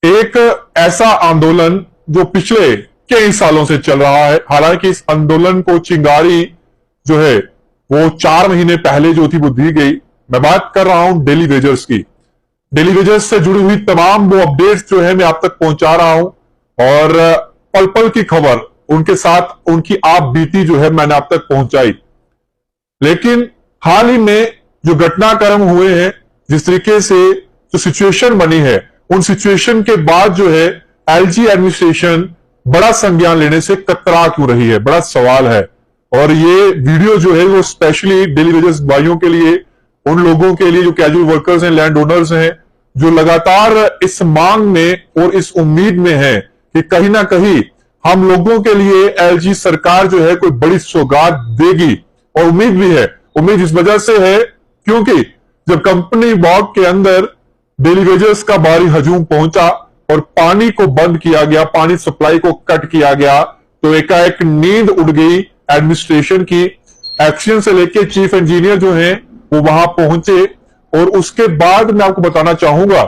एक ऐसा आंदोलन जो पिछले कई सालों से चल रहा है। हालांकि इस आंदोलन को चिंगारी जो है वो 4 महीने पहले जो थी वो दी गई। मैं बात कर रहा हूं डेली वेजर्स की। डेली वेजर्स से जुड़ी हुई तमाम वो अपडेट्स जो है मैं आप तक पहुंचा रहा हूं और पल पल की खबर उनके साथ उनकी आप बीती जो है मैंने आप तक पहुंचाई। लेकिन हाल ही में जो घटनाक्रम हुए हैं, जिस तरीके से जो सिचुएशन बनी है, उन सिचुएशन के बाद जो है एलजी एडमिनिस्ट्रेशन बड़ा संज्ञान लेने से कतरा क्यों रही है, बड़ा सवाल है। और ये वीडियो जो है वो स्पेशली डेली वेजर्स भाइयों के लिए, उन लोगों के लिए जो कैजुअल वर्कर्स हैं, लैंड ओनर्स हैं, जो लगातार इस मांग में और इस उम्मीद में है कि कहीं ना कहीं हम लोगों के लिए एलजी सरकार जो है कोई बड़ी सौगात देगी। और उम्मीद भी है। उम्मीद इस वजह से है क्योंकि जब कंपनी वॉक के अंदर डेली वेजर्स का भारी हजूम पहुंचा और पानी को बंद किया गया, पानी सप्लाई को कट किया गया, तो एकाएक नींद उड़ गई एडमिनिस्ट्रेशन की। एक्शन से लेके चीफ इंजीनियर जो हैं वो वहां पहुंचे और उसके बाद मैं आपको बताना चाहूंगा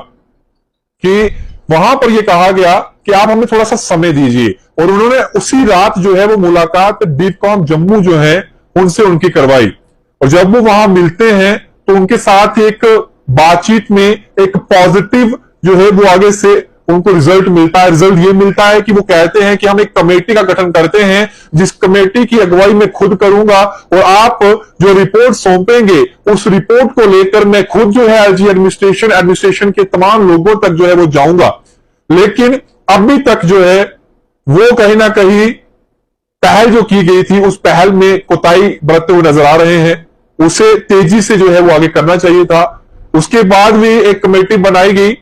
कि वहां पर यह कहा गया कि आप हमें थोड़ा सा समय दीजिए। और उन्होंने उसी रात जो है वो मुलाकात डीपकॉम जम्मू जो है उनसे उनकी करवाई। और जब वो वहां मिलते हैं तो उनके साथ एक बातचीत में एक पॉजिटिव जो है वो आगे से उनको रिजल्ट मिलता है। रिजल्ट ये मिलता है कि वो कहते हैं कि हम एक कमेटी का गठन करते हैं, जिस कमेटी की अगुवाई मैं खुद करूंगा और आप जो रिपोर्ट सौंपेंगे उस रिपोर्ट को लेकर मैं खुद जो है एलजी एडमिनिस्ट्रेशन के तमाम लोगों तक जो है वो जाऊंगा। लेकिन अभी तक जो है वो कहीं ना कहीं पहल जो की गई थी उस पहल में कोताही बरतते हुए नजर आ रहे हैं। उसे तेजी से जो है वो आगे करना चाहिए था। उसके बाद भी एक कमेटी बनाई गई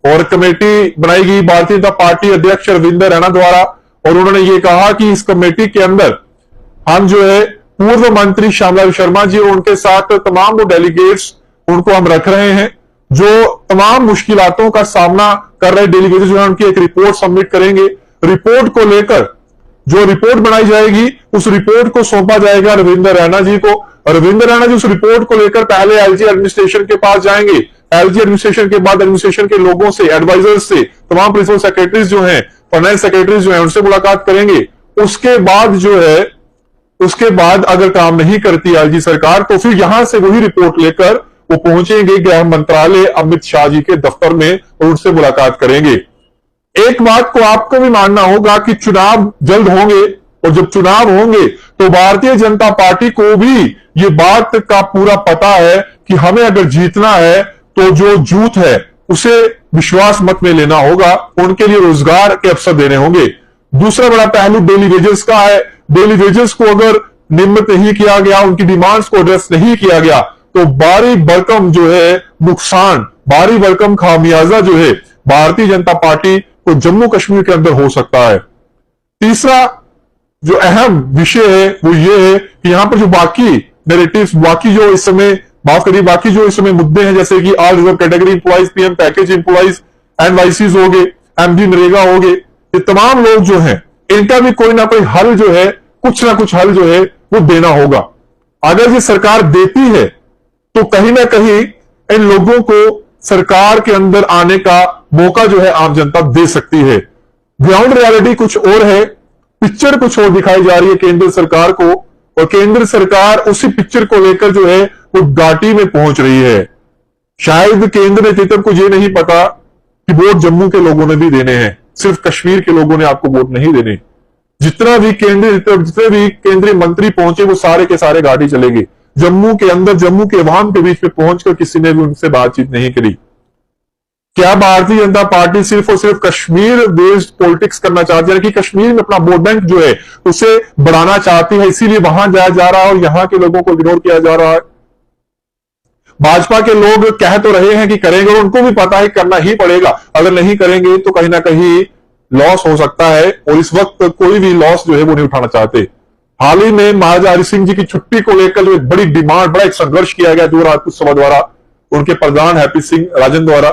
और कमेटी बनाई गई भारतीय जनता पार्टी अध्यक्ष रविंद्र रैना द्वारा। और उन्होंने ये कहा कि इस कमेटी के अंदर हम जो है पूर्व मंत्री श्यामलाल शर्मा जी और उनके साथ तमाम वो डेलीगेट्स उनको हम रख रहे हैं जो तमाम मुश्किलातों का सामना कर रहे डेलीगेट्स जो है उनकी एक रिपोर्ट सबमिट करेंगे। रिपोर्ट को लेकर जो रिपोर्ट बनाई जाएगी उस रिपोर्ट को सौंपा जाएगा रविंद्र रैना जी को। रविंद्र रैना जी उस रिपोर्ट को लेकर पहले एलजी एडमिनिस्ट्रेशन के पास जाएंगे। एलजी एडमिनिस्ट्रेशन के बाद एडमिनिस्ट्रेशन के लोगों से, एडवाइजर्स से, तमाम प्रिंसिपल सेक्रेटरीज जो हैं, फाइनेंस सेक्रेटरीज जो हैं, उनसे मुलाकात करेंगे। उसके बाद जो है उसके बाद अगर काम नहीं करती एलजी सरकार तो फिर यहां से वही रिपोर्ट लेकर वो पहुंचेंगे गृह मंत्रालय अमित शाह जी के दफ्तर में और उनसे मुलाकात करेंगे। एक बात को आपको भी मानना होगा कि चुनाव जल्द होंगे और जब चुनाव होंगे तो भारतीय जनता पार्टी को भी ये बात का पूरा पता है कि हमें अगर जीतना है तो जो जूथ है उसे विश्वास मत में लेना होगा, उनके लिए रोजगार के अवसर देने होंगे। दूसरा बड़ा पहलू डेली वेजेस का है। डेली वेजेस को अगर नियमित नहीं किया गया, उनकी डिमांड्स को एड्रेस नहीं किया गया तो भारी भरकम जो है नुकसान, भारी भरकम खामियाजा जो है भारतीय जनता पार्टी को जम्मू कश्मीर के अंदर हो सकता है। तीसरा जो अहम विषय है वो ये है कि यहां पर जो बाकी नैरेटिव्स, बाकी जो इस समय बात करिए, बाकी जो इस समय मुद्दे हैं जैसे कि all reserve category employees, PM package employees, एनवाईसीज हो गए, एमजी नरेगा हो गए, ये तमाम लोग जो हैं इनका भी कोई ना कोई हल जो है, कुछ ना कुछ हल जो है वो देना होगा। अगर ये सरकार देती है तो कहीं ना कहीं इन लोगों को सरकार के अंदर आने का मौका जो है आम जनता दे सकती है। ग्राउंड रियलिटी कुछ और है, पिक्चर कुछ और दिखाई जा रही है केंद्र सरकार को, और केंद्र सरकार उसी पिक्चर को लेकर जो है वो घाटी में पहुंच रही है। शायद केंद्र नेतृत्व को यह नहीं पता कि वोट जम्मू के लोगों ने भी देने हैं, सिर्फ कश्मीर के लोगों ने आपको वोट नहीं देने। जितना भी जितने भी केंद्रीय मंत्री पहुंचे वो सारे के सारे घाटी चले गए। जम्मू के अंदर, जम्मू के अवाम के बीच में पहुंचकर किसी ने भी उनसे बातचीत नहीं करी। क्या भारतीय जनता पार्टी सिर्फ और सिर्फ कश्मीर बेस्ड पॉलिटिक्स करना चाहती है कि कश्मीर में अपना वोट बैंक जो है उसे बढ़ाना चाहती है, इसीलिए वहां जाया जा रहा है और यहां के लोगों को इग्नोर किया जा रहा है? भाजपा के लोग कह तो रहे हैं कि करेंगे और उनको भी पता है करना ही पड़ेगा, अगर नहीं करेंगे तो कहीं ना कहीं लॉस हो सकता है और इस वक्त कोई भी लॉस जो है वो नहीं उठाना चाहते। हाल ही में महाराजा हरि सिंह जी की छुट्टी को लेकर जो एक बड़ी डिमांड, बड़ा एक संघर्ष किया गया जो राजपूत सभा द्वारा, उनके प्रधान हैप्पी सिंह राजन द्वारा,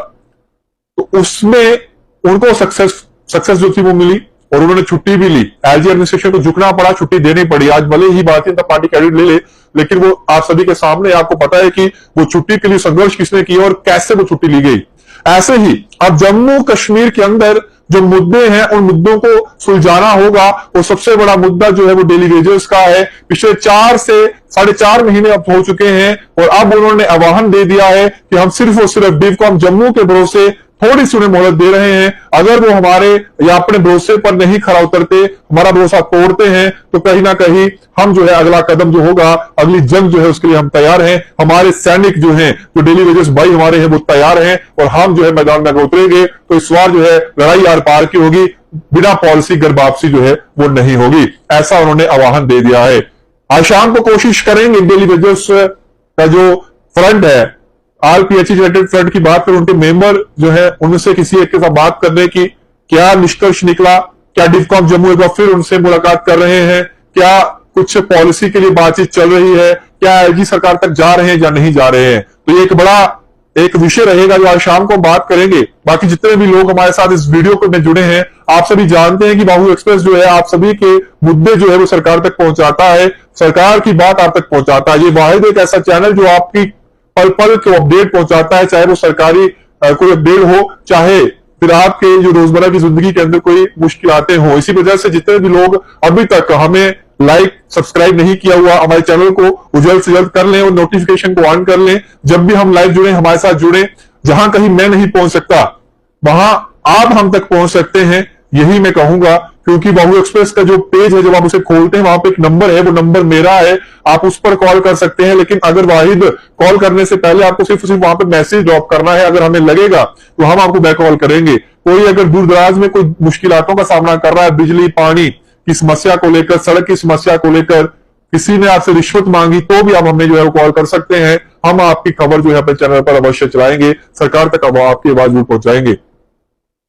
तो उसमें उनको सक्सेस जो थी वो मिली और उन्होंने छुट्टी भी ली। एलजी एडमिनिस्ट्रेशन को झुकना पड़ा, छुट्टी देनी पड़ी। आज भले ही भारतीय जनता पार्टी क्रेडिट ले ले, लेकिन वो आप सभी के सामने आपको पता है कि वो छुट्टी के लिए संघर्ष किसने किया और कैसे वो छुट्टी ली गई। ऐसे ही अब जम्मू कश्मीर के अंदर जो मुद्दे हैं उन मुद्दों को सुलझाना होगा। और सबसे बड़ा मुद्दा जो है वो डेली वेजेस का है। पिछले 4 से 4.5 महीने अब हो चुके हैं और अब उन्होंने आह्वान दे दिया है कि हम सिर्फ और सिर्फ डिवकॉम जम्मू के भरोसे थोड़ी सी उन्हें मोहलत दे रहे हैं। अगर वो हमारे या अपने भरोसे पर नहीं खरा उतरते, हमारा भरोसा तोड़ते हैं, तो कहीं ना कहीं हम जो है अगला कदम जो होगा, अगली जंग जो है उसके लिए हम तैयार हैं। हमारे सैनिक जो हैं, जो डेली वेजेस भाई हमारे हैं, वो तैयार हैं और हम जो है मैदान में उतरेंगे। तो इस बार जो है लड़ाई आर पार की होगी, बिना पॉलिसी घर वापसी जो है वो नहीं होगी, ऐसा उन्होंने आह्वान दे दिया है। आज शाम को कोशिश करेंगे डेली वेजेस का जो फ्रंट है, आरपीएचई यूनाइटेड फ्रंट की बात करें, उनके मेंबर जो है उनसे किसी एक के साथ बात करने की क्या निष्कर्ष निकला, क्या डिवकॉम जम्मू एक बार फिर उनसे मुलाकात कर रहे हैं, क्या कुछ पॉलिसी के लिए बातचीत चल रही है, क्या एलजी सरकार तक जा रहे हैं या नहीं जा रहे हैं। तो ये एक बड़ा एक विषय रहेगा जो आज शाम को बात करेंगे। बाकी जितने भी लोग हमारे साथ इस वीडियो में जुड़े हैं, आप सभी जानते हैं कि बाहु एक्सप्रेस जो है आप सभी के मुद्दे जो है वो सरकार तक पहुंचाता है, सरकार की बात आप तक पहुंचाता है। ये वाहिद एक ऐसा चैनल जो आपकी पल पल को अपडेट पहुंचाता है, चाहे वो सरकारी कोई अपडेट हो, चाहे फिर आपके जो रोजमर्रा की जिंदगी के अंदर कोई मुश्किलातें हो। इसी वजह से जितने भी लोग अभी तक हमें लाइक सब्सक्राइब नहीं किया हुआ, हमारे चैनल को जल्द से जल्द कर लें और नोटिफिकेशन को ऑन कर लें। जब भी हम लाइव जुड़े हमारे साथ जुड़े, जहां कहीं मैं नहीं पहुंच सकता वहां आप हम तक पहुंच सकते हैं, यही मैं कहूंगा। क्योंकि बाहु एक्सप्रेस का जो पेज है, जब आप उसे खोलते हैं वहां पे एक नंबर है, वो नंबर मेरा है, आप उस पर कॉल कर सकते हैं। लेकिन अगर वाहिद कॉल करने से पहले आपको सिर्फ वहां पे मैसेज ड्रॉप करना है। अगर हमें लगेगा तो हम आपको बैक कॉल करेंगे। कोई अगर दूर दराज में कोई मुश्किलातों का सामना कर रहा है, बिजली पानी की समस्या को लेकर, सड़क की समस्या को लेकर, किसी ने आपसे रिश्वत मांगी, तो भी आप हमें जो है वो कॉल कर सकते हैं। हम आपकी खबर जो है अपने चैनल पर अवश्य चलाएंगे, सरकार तक अब आपकी आवाज जरूर पहुंचाएंगे।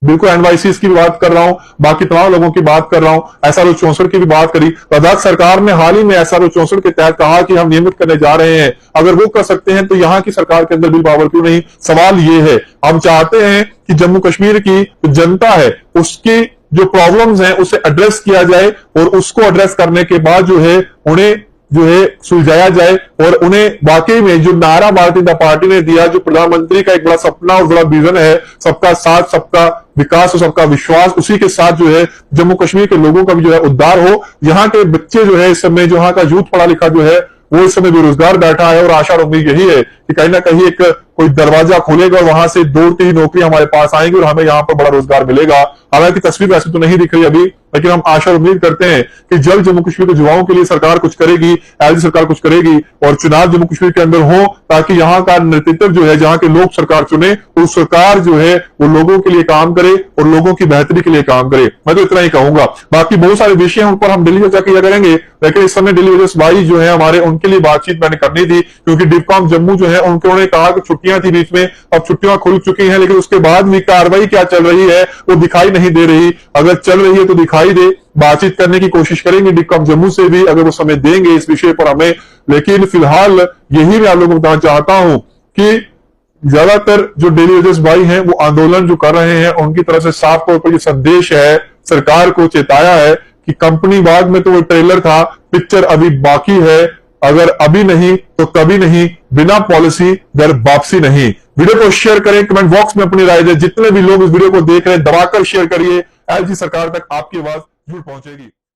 बिल्कुल एनवाईसीज की भी बात कर रहा हूं, बाकी तमाम लोगों की बात कर रहा हूं, SRO 64 की भी बात करी। लद्दाख सरकार ने हाल ही में SRO 64 के तहत कहा कि हम नियमित करने जा रहे हैं। अगर वो कर सकते हैं तो यहाँ की सरकार के अंदर बिल पावर क्यों नहीं। सवाल ये है, हम चाहते हैं कि जम्मू कश्मीर की जनता है उसकी जो प्रॉब्लम्स हैं उसे एड्रेस किया जाए और उसको एड्रेस करने के बाद जो है उन्हें जो है सुलझाया जाए। और उन्हें वाकई में जो नारा भारतीय जनता पार्टी ने दिया, जो प्रधानमंत्री का एक बड़ा सपना और बड़ा विजन है, सबका साथ सबका विकास और सबका विश्वास, उसी के साथ जो है जम्मू कश्मीर के लोगों का भी जो है उद्धार हो। यहाँ के बच्चे जो है इस समय, जो यहाँ का यूथ पढ़ा लिखा जो है वो इस समय बेरोजगार बैठा है और आशा और उम्मीद यही है कि कहीं ना कहीं एक कोई दरवाजा खुलेगा और वहां से दौड़ती ही नौकरी हमारे पास आएंगी और हमें यहाँ पर बड़ा रोजगार मिलेगा। हालांकि तस्वीर वैसे तो नहीं दिख रही अभी, लेकिन हम आशा और उम्मीद करते हैं कि जल्द जम्मू कश्मीर के युवाओं के लिए सरकार कुछ करेगी, एलजी सरकार कुछ करेगी और चुनाव जम्मू कश्मीर के अंदर हो, ताकि यहाँ का नेतृत्व जो है, जहाँ के लोग सरकार चुने, उस सरकार जो है वो लोगों के लिए काम करे और लोगों की बेहतरी के लिए काम करे। मैं तो इतना ही कहूंगा। बाकी बहुत सारे विषय हैं उन पर हम दिल्ली चर्चा किया करेंगे, लेकिन इस समय डेली वेजेस भाई जो है हमारे, उनके लिए बातचीत मैंने करनी थी। क्योंकि डिवकॉम जम्मू जो है उन्होंने कहा कि छुट्टियां थी बीच में, अब छुट्टियां खुल चुकी हैं, लेकिन उसके बाद भी कार्रवाई क्या चल रही है वो दिखाई नहीं दे रही। अगर चल रही है तो दिखाई दे, बातचीत करने की कोशिश करेंगे डिवकॉम जम्मू से भी, अगर वो समय देंगे इस विषय पर हमें। लेकिन फिलहाल यही मैं आप लोगों को बताना चाहता हूं कि ज्यादातर जो डेली वेजेस भाई हैं वो आंदोलन जो कर रहे हैं, उनकी तरफ से साफ तौर पर ये संदेश है, सरकार को चेताया है कि कंपनी बाग में तो वो ट्रेलर था, पिक्चर अभी बाकी है। अगर अभी नहीं तो कभी नहीं, बिना पॉलिसी घर वापसी नहीं। वीडियो को शेयर करें, कमेंट बॉक्स में अपनी राय दें। जितने भी लोग इस वीडियो को देख रहे हैं दबाकर शेयर करिए, एलजी सरकार तक आपकी आवाज जरूर पहुंचेगी।